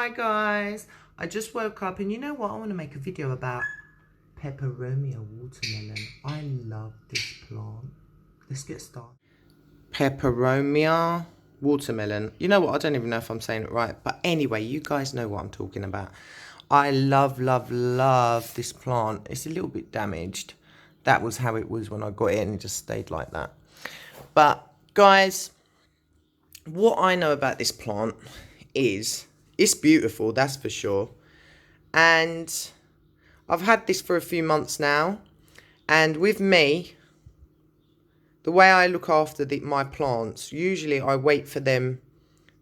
Hi guys, I just woke up and you know what, I want to make a video about Peperomia watermelon. I love this plant. Let's get started. Peperomia watermelon. You know what, I don't even know if I'm saying it right, but anyway, you guys know what I'm talking about. I love this plant. It's a little bit damaged. That was how it was when I got it and it just stayed like that. But guys, what I know about this plant is it's beautiful, that's for sure. And I've had this for a few months now. And with me, the way I look after my plants, usually I wait for them,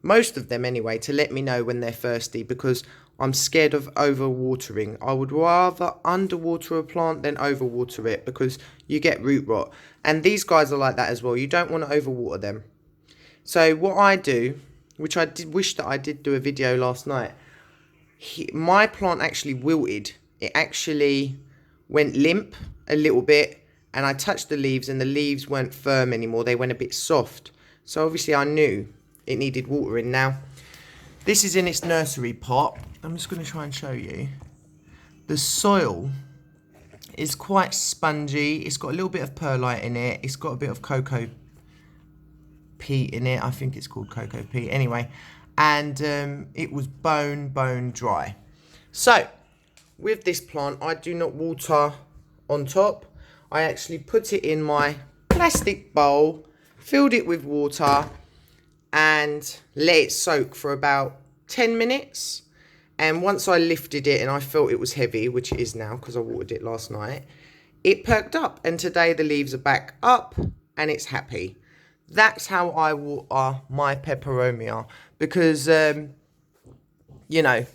most of them anyway, to let me know when they're thirsty, because I'm scared of overwatering. I would rather underwater a plant than overwater it, because you get root rot. And these guys are like that as well. You don't want to overwater them. So what I do, which I did wish that I did do a video last night, my plant actually wilted. It actually went limp a little bit, and I touched the leaves and the leaves weren't firm anymore. They went a bit soft. So obviously I knew it needed watering. Now, this is in its nursery pot. I'm just going to try and show you. The soil is quite spongy. It's got a little bit of perlite in it. It's got a bit of cocoa peat in it. I think it's called cocoa peat. Anyway, and it was bone dry. So with this plant, I do not water on top. I actually put it in my plastic bowl, filled it with water, and let it soak for about 10 minutes. And once I lifted it and I felt it was heavy, which it is now because I watered it last night, it perked up. And today the leaves are back up and it's happy. That's how I water my Peperomia, because, you know,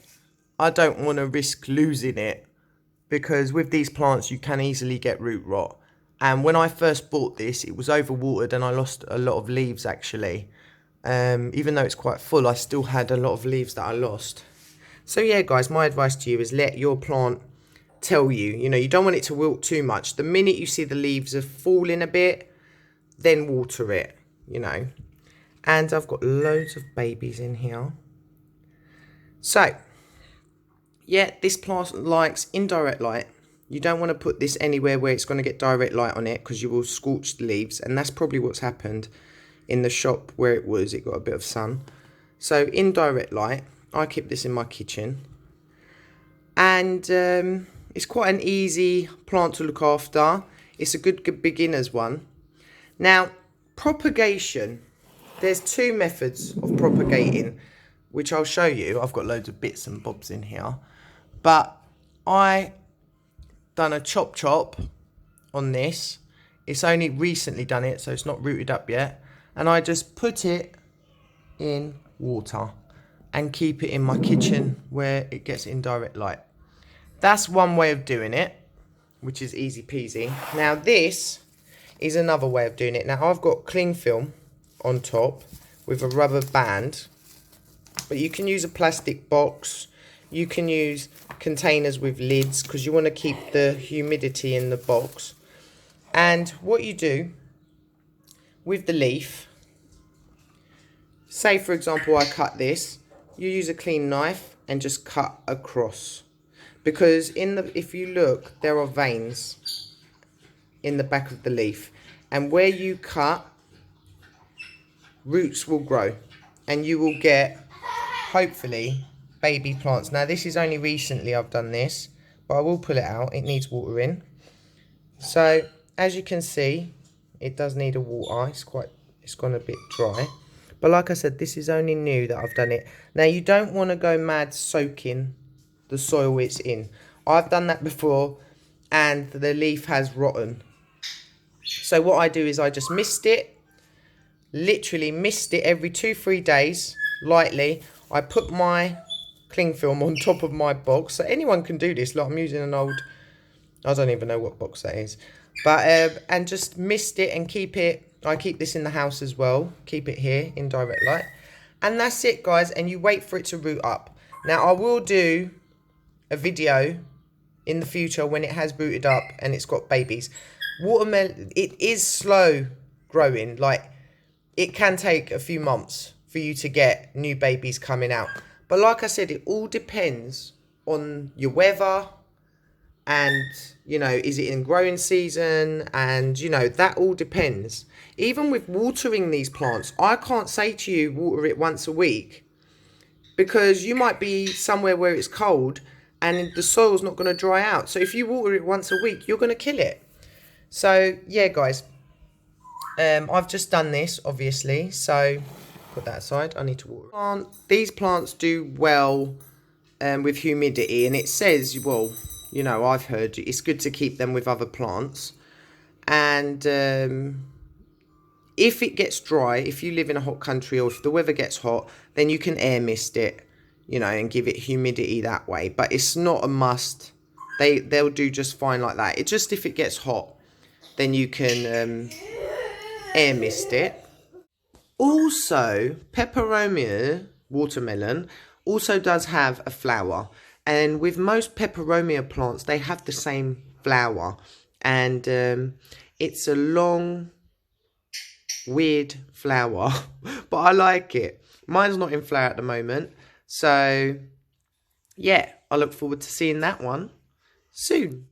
I don't want to risk losing it, because with these plants you can easily get root rot. And when I first bought this, it was overwatered and I lost a lot of leaves actually. Even though it's quite full, I still had a lot of leaves that I lost. So yeah guys, my advice to you is let your plant tell you. You know, you don't want it to wilt too much. The minute you see the leaves are falling a bit, then water it, you know. And I've got loads of babies in here. So yeah, this plant likes indirect light. You don't want to put this anywhere where it's going to get direct light on it, because you will scorch the leaves. And that's probably what's happened in the shop where it was. It got a bit of sun. So indirect light. I keep this in my kitchen. And it's quite an easy plant to look after. It's a good beginner's one. Now, propagation. There's two methods of propagating, which I'll show you. I've got loads of bits and bobs in here. But I done a chop on this. It's only recently done it, so it's not rooted up yet. And I just put it in water and keep it in my kitchen where it gets indirect light. That's one way of doing it, which is easy peasy. Now this is another way of doing it. Now I've got cling film on top with a rubber band, but you can use a plastic box. You can use containers with lids, because you want to keep the humidity in the box. And what you do with the leaf, say for example I cut this, you use a clean knife and just cut across, because if you look, there are veins in the back of the leaf, and where you cut, roots will grow and you will get, hopefully, baby plants. Now this is only recently I've done this, but I will pull it out. It needs watering. So as you can see, it does need a water. It's gone a bit dry. But like I said, this is only new that I've done it. Now you don't want to go mad soaking the soil it's in. I've done that before and the leaf has rotten. So what I do is I just mist it. Literally mist it every 2-3 days lightly. I put my cling film on top of my box, so anyone can do this. Like, I'm using an old, I don't even know what box that is, but and just mist it and keep it. I keep this in the house as well, keep it here in direct light, and that's it guys. And you wait for it to root up. Now I will do a video in the future when it has rooted up and it's got babies. Watermelon, it is slow growing, like it can take a few months for you to get new babies coming out. But like I said, it all depends on your weather and, you know, is it in growing season? And, you know, that all depends. Even with watering these plants, I can't say to you, water it once a week, because you might be somewhere where it's cold and the soil's not going to dry out. So if you water it once a week, you're going to kill it. So, yeah, guys, I've just done this, obviously. So put that aside. I need to water. These plants do well with humidity, and it says, well, you know, I've heard it's good to keep them with other plants. And if it gets dry, if you live in a hot country or if the weather gets hot, then you can air mist it, you know, and give it humidity that way. But it's not a must. They'll do just fine like that. It just, if it gets hot, then you can air mist it. Also, Peperomia watermelon also does have a flower. And with most Peperomia plants, they have the same flower. And it's a long, weird flower, but I like it. Mine's not in flower at the moment. So, yeah, I look forward to seeing that one soon.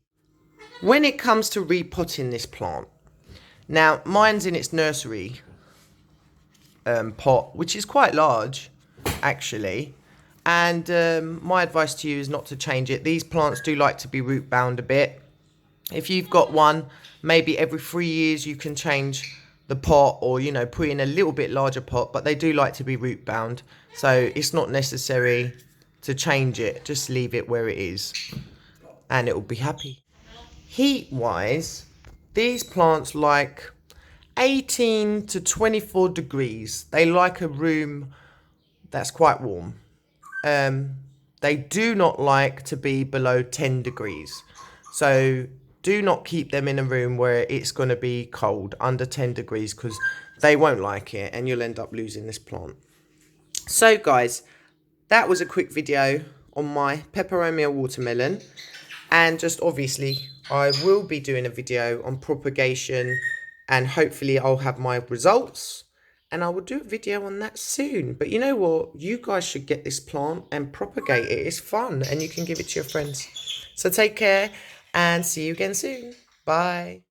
When it comes to repotting this plant, now mine's in its nursery pot, which is quite large, actually. And my advice to you is not to change it. These plants do like to be root bound a bit. If you've got one, maybe every 3 years you can change the pot, or, you know, put in a little bit larger pot, but they do like to be root bound. So it's not necessary to change it. Just leave it where it is and it will be happy. Heat wise, these plants like 18 to 24 degrees. They like a room that's quite warm. They do not like to be below 10 degrees. So do not keep them in a room where it's going to be cold, under 10 degrees, because they won't like it and you'll end up losing this plant. So guys, that was a quick video on my Peperomia watermelon. And just obviously, I will be doing a video on propagation, and hopefully I'll have my results. And I will do a video on that soon. But you know what? You guys should get this plant and propagate it. It's fun and you can give it to your friends. So take care and see you again soon. Bye.